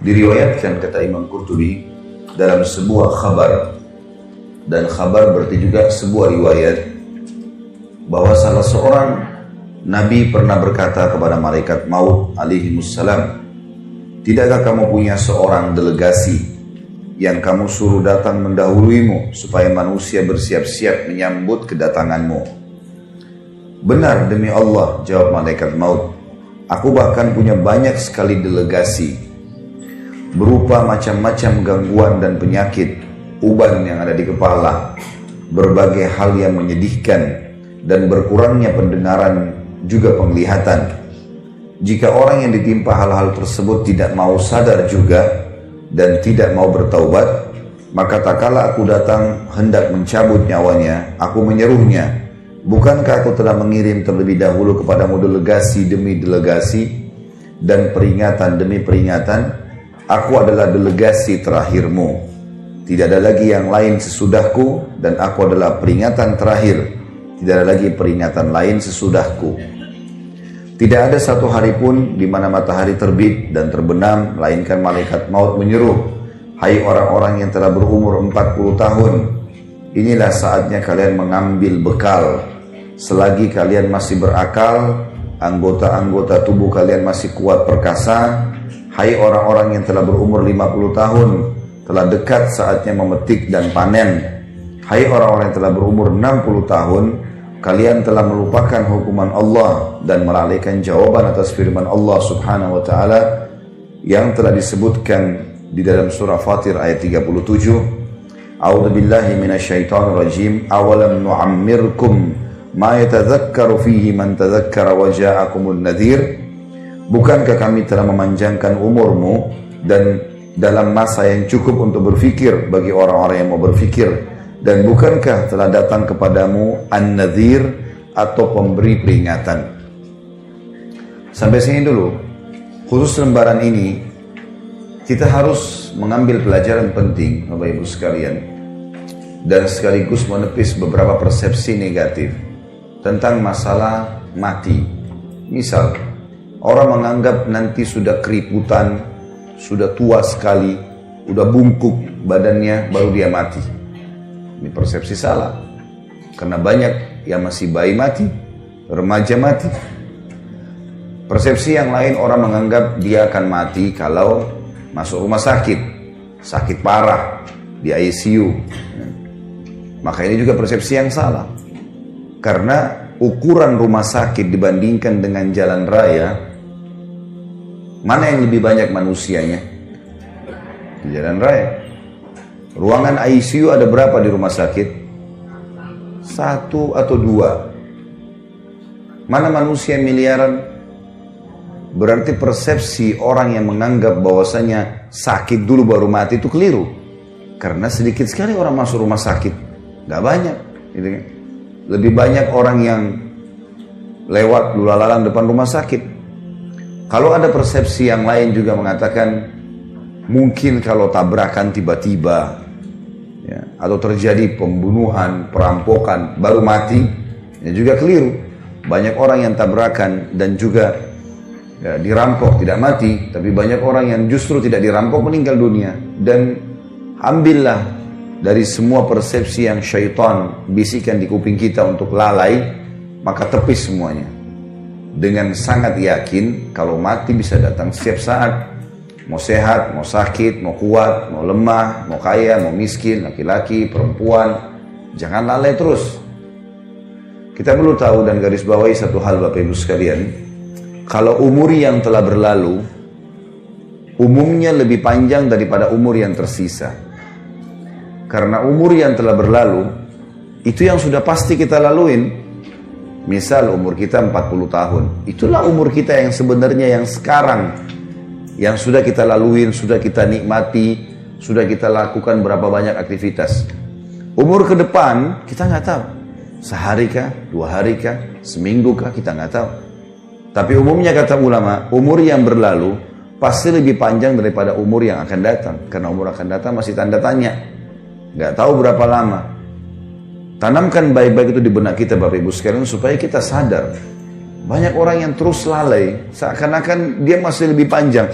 Diriwayatkan kata Imam Qurtubi dalam sebuah khabar, dan khabar berarti juga sebuah riwayat, bahwa salah seorang Nabi pernah berkata kepada malaikat maut alaihimussalam, tidakkah kamu punya seorang delegasi yang kamu suruh datang mendahuluimu supaya manusia bersiap-siap menyambut kedatanganmu? Benar demi Allah, jawab malaikat maut, aku bahkan punya banyak sekali delegasi berupa macam-macam gangguan dan penyakit, uban yang ada di kepala, berbagai hal yang menyedihkan, dan berkurangnya pendengaran juga penglihatan. Jika orang yang ditimpa hal-hal tersebut tidak mau sadar juga dan tidak mau bertaubat, maka tak kala aku datang hendak mencabut nyawanya, aku menyeruhnya, bukankah aku telah mengirim terlebih dahulu kepadamu delegasi demi delegasi dan peringatan demi peringatan? Aku adalah delegasi terakhirmu. Tidak ada lagi yang lain sesudahku, dan aku adalah peringatan terakhir. Tidak ada lagi peringatan lain sesudahku. Tidak ada satu hari pun di mana matahari terbit dan terbenam, melainkan malaikat maut menyeru, hai orang-orang yang telah berumur 40 tahun, inilah saatnya kalian mengambil bekal. Selagi kalian masih berakal, anggota-anggota tubuh kalian masih kuat perkasa, hai orang-orang yang telah berumur 50 tahun, telah dekat saatnya memetik dan panen. Hai orang-orang yang telah berumur 60 tahun, kalian telah melupakan hukuman Allah dan melalaikan jawaban atas firman Allah subhanahu wa ta'ala yang telah disebutkan di dalam surah Fatir ayat 37. A'udzu billahi minasyaitonir rajim. Awalam nu'ammirkum ma yatadzakkaru fihi man tadzakkara wa ja'akumul nadhir. Bukankah kami telah memanjangkan umurmu dan dalam masa yang cukup untuk berfikir bagi orang-orang yang mau berfikir, dan bukankah telah datang kepadamu an-nadhir atau pemberi peringatan? Sampai sini dulu. Khusus lembaran ini kita harus mengambil pelajaran penting Bapak Ibu sekalian, dan sekaligus menepis beberapa persepsi negatif tentang masalah mati. Misal, orang menganggap nanti sudah keriputan, sudah tua sekali, udah bungkuk badannya, baru dia mati. Ini persepsi salah. Karena banyak yang masih bayi mati, remaja mati. Persepsi yang lain, orang menganggap dia akan mati kalau masuk rumah sakit, sakit parah, di ICU. Maka ini juga persepsi yang salah. Karena ukuran rumah sakit dibandingkan dengan jalan raya, mana yang lebih banyak manusianya? Di jalan raya. Ruangan ICU ada berapa di rumah sakit? 1 atau 2. Mana manusia miliaran? Berarti persepsi orang yang menganggap bahwasanya sakit dulu baru mati itu keliru. Karena sedikit sekali orang masuk rumah sakit. Gak banyak. Gitu kan? Lebih banyak orang yang lewat lulalang depan rumah sakit. Kalau ada persepsi yang lain juga mengatakan mungkin kalau tabrakan tiba-tiba, ya, atau terjadi pembunuhan, perampokan baru mati, ya juga keliru. Banyak orang yang tabrakan dan juga ya, dirampok tidak mati, tapi banyak orang yang justru tidak dirampok meninggal dunia. Dan ambillah dari semua persepsi yang syaitan bisikan di kuping kita untuk lalai, maka tepis semuanya. Dengan sangat yakin kalau mati bisa datang setiap saat. Mau sehat, mau sakit, mau kuat, mau lemah, mau kaya, mau miskin, laki-laki, perempuan. Jangan lalai terus. Kita perlu tahu dan garis bawahi satu hal Bapak Ibu sekalian. Kalau umur yang telah berlalu, umumnya lebih panjang daripada umur yang tersisa. Karena umur yang telah berlalu, itu yang sudah pasti kita laluin. Misal umur kita 40 tahun. Itulah umur kita yang sebenarnya yang sekarang. Yang sudah kita laluin, sudah kita nikmati, sudah kita lakukan berapa banyak aktivitas. Umur ke depan kita nggak tahu. Sehari kah, 2 hari kah, seminggu kah, kita nggak tahu. Tapi umumnya kata ulama, umur yang berlalu pasti lebih panjang daripada umur yang akan datang. Karena umur akan datang masih tanda tanya. Nggak tahu berapa lama. Tanamkan baik-baik itu di benak kita Bapak Ibu sekalian supaya kita sadar. Banyak orang yang terus lalai, seakan-akan dia masih lebih panjang.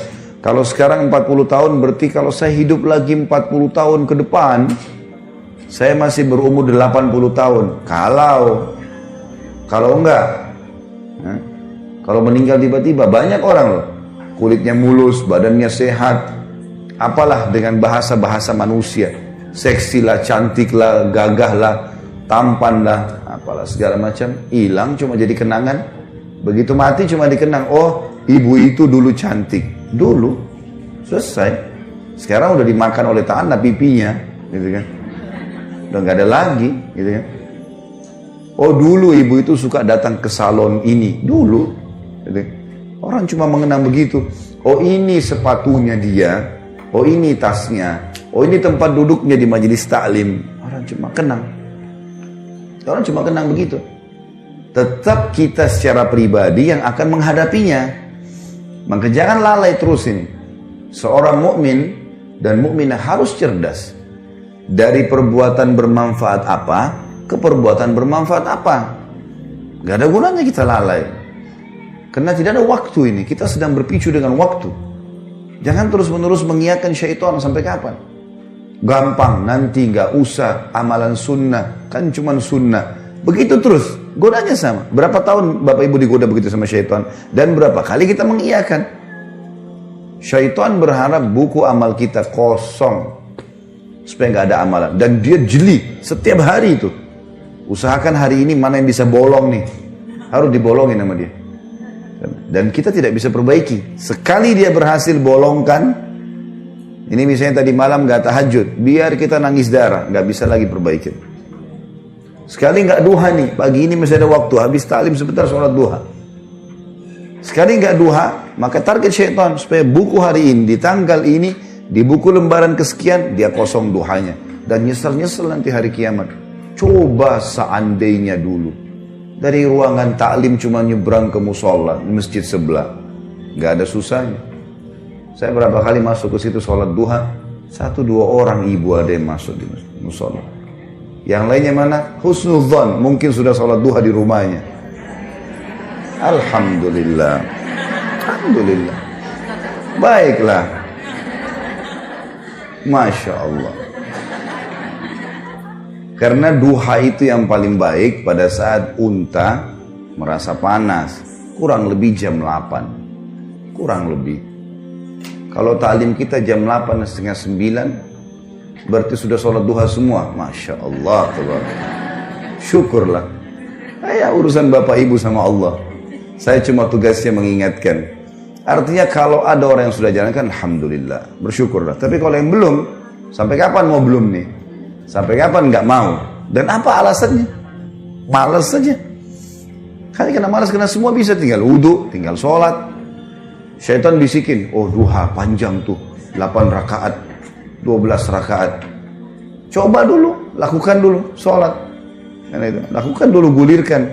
Kalau sekarang 40 tahun berarti kalau saya hidup lagi 40 tahun ke depan, saya masih berumur 80 tahun. Kalau enggak, kalau meninggal tiba-tiba, banyak orang loh, kulitnya mulus, badannya sehat, apalah dengan bahasa-bahasa manusia, seksi lah, cantik lah, gagah lah, tampan lah, apalah segala macam, hilang cuma jadi kenangan. Begitu mati cuma dikenang, oh ibu itu dulu cantik, dulu, selesai. Sekarang udah dimakan oleh tanah pipinya, gitu kan, udah nggak ada lagi, gitu kan. Oh dulu ibu itu suka datang ke salon ini, dulu, gitu. Orang cuma mengenang begitu. Oh ini sepatunya dia, oh ini tasnya, oh ini tempat duduknya di majelis taklim. Orang cuma kenang. Orang cuma kenang begitu. Tetap kita secara pribadi yang akan menghadapinya. Maka jangan lalai terus ini. Seorang mukmin dan mukminah harus cerdas. Dari perbuatan bermanfaat apa ke perbuatan bermanfaat apa. Gak ada gunanya kita lalai. Karena tidak ada waktu ini. Kita sedang berpicu dengan waktu. Jangan terus-menerus mengiyakan syaitan sampai kapan. Gampang, nanti gak usah amalan sunnah. Kan cuma sunnah. Begitu terus. Godanya sama. Berapa tahun Bapak Ibu digoda begitu sama syaitan. Dan berapa kali kita mengiyakan. Syaitan berharap buku amal kita kosong. Supaya gak ada amalan. Dan dia jeli. Setiap hari itu. Usahakan hari ini mana yang bisa bolong nih. Harus dibolongin sama dia. Dan kita tidak bisa perbaiki. Sekali dia berhasil bolongkan, ini misalnya tadi malam gak tahajud, biar kita nangis darah, gak bisa lagi perbaiki. Sekali gak duha nih, pagi ini masih ada waktu, habis taklim sebentar sholat duha. Sekali gak duha, maka target syaitan supaya buku hari ini, di tanggal ini, di buku lembaran kesekian, dia kosong duhanya. Dan nyesel-nyesel nanti hari kiamat. Coba seandainya dulu. Dari ruangan taklim cuma nyebrang ke musola, masjid sebelah. Gak ada susahnya. Saya berapa kali masuk ke situ sholat duha, 1-2 orang ibu ada yang masuk di musola. Yang lainnya mana? Husnudzon, mungkin sudah sholat duha di rumahnya. Alhamdulillah. Alhamdulillah. Baiklah. Masya Allah. Karena duha itu yang paling baik pada saat unta merasa panas. Kurang lebih jam 8. Kurang lebih. Kalau taklim kita jam 8 setengah 9, berarti sudah sholat duha semua. Masya Allah. Syukurlah. Ya urusan Bapak Ibu sama Allah. Saya cuma tugasnya mengingatkan. Artinya kalau ada orang yang sudah jalankan, alhamdulillah. Bersyukurlah. Tapi kalau yang belum, sampai kapan mau belum nih? Sampai kapan nggak mau? Dan apa alasannya? Malas saja. Karena malas, karena semua bisa, tinggal wudhu, tinggal sholat. Syaitan bisikin, oh duha panjang tuh, 8 rakaat, 12 rakaat. Coba dulu, lakukan dulu sholat. Lakukan dulu, gulirkan.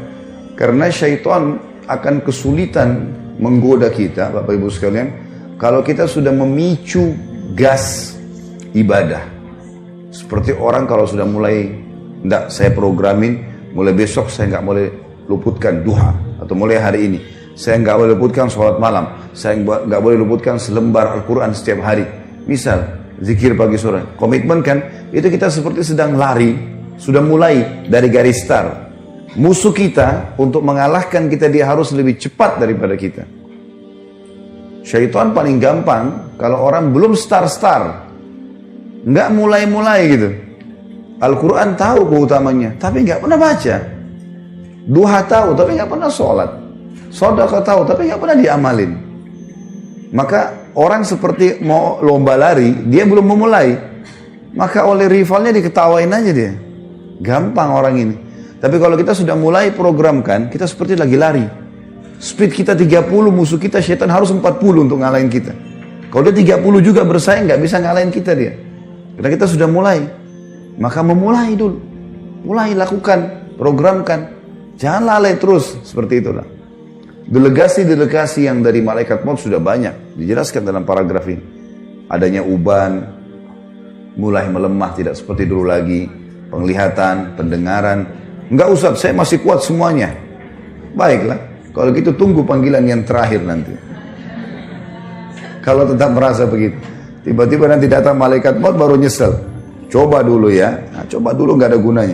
Karena syaitan akan kesulitan menggoda kita, Bapak Ibu sekalian, kalau kita sudah memicu gas ibadah. Seperti orang kalau sudah mulai, enggak, saya programin, mulai besok saya enggak boleh luputkan duha. Atau mulai hari ini, saya enggak boleh luputkan sholat malam. Saya enggak boleh luputkan selembar Al-Quran setiap hari. Misal, zikir pagi sore. Komitmen kan, itu kita seperti sedang lari, sudah mulai dari garis start. Musuh kita, untuk mengalahkan kita, dia harus lebih cepat daripada kita. Syaitan paling gampang, kalau orang belum start. Nggak mulai-mulai gitu. Al-Quran tahu keutamanya, tapi nggak pernah baca. Duha tahu, tapi nggak pernah sholat. Sedekah tahu, tapi nggak pernah diamalin. Maka orang seperti mau lomba lari, dia belum memulai. Maka oleh rivalnya diketawain aja dia. Gampang orang ini. Tapi kalau kita sudah mulai programkan, kita seperti lagi lari. Speed kita 30, musuh kita syaitan harus 40 untuk ngalahin kita. Kalau dia 30 juga bersaing, nggak bisa ngalahin kita dia. Karena kita sudah mulai, maka memulai dulu. Mulai, lakukan, programkan. Jangan lalai terus, seperti itulah. Delegasi-delegasi yang dari malaikat maut sudah banyak. Dijelaskan dalam paragraf ini. Adanya uban, mulai melemah, tidak seperti dulu lagi. Penglihatan, pendengaran. Enggak usah, saya masih kuat semuanya. Baiklah, kalau gitu tunggu panggilan yang terakhir nanti. Kalau tetap merasa begitu. Tiba-tiba nanti datang malaikat maut baru nyesel. Coba dulu ya. Nah, coba dulu nggak ada gunanya.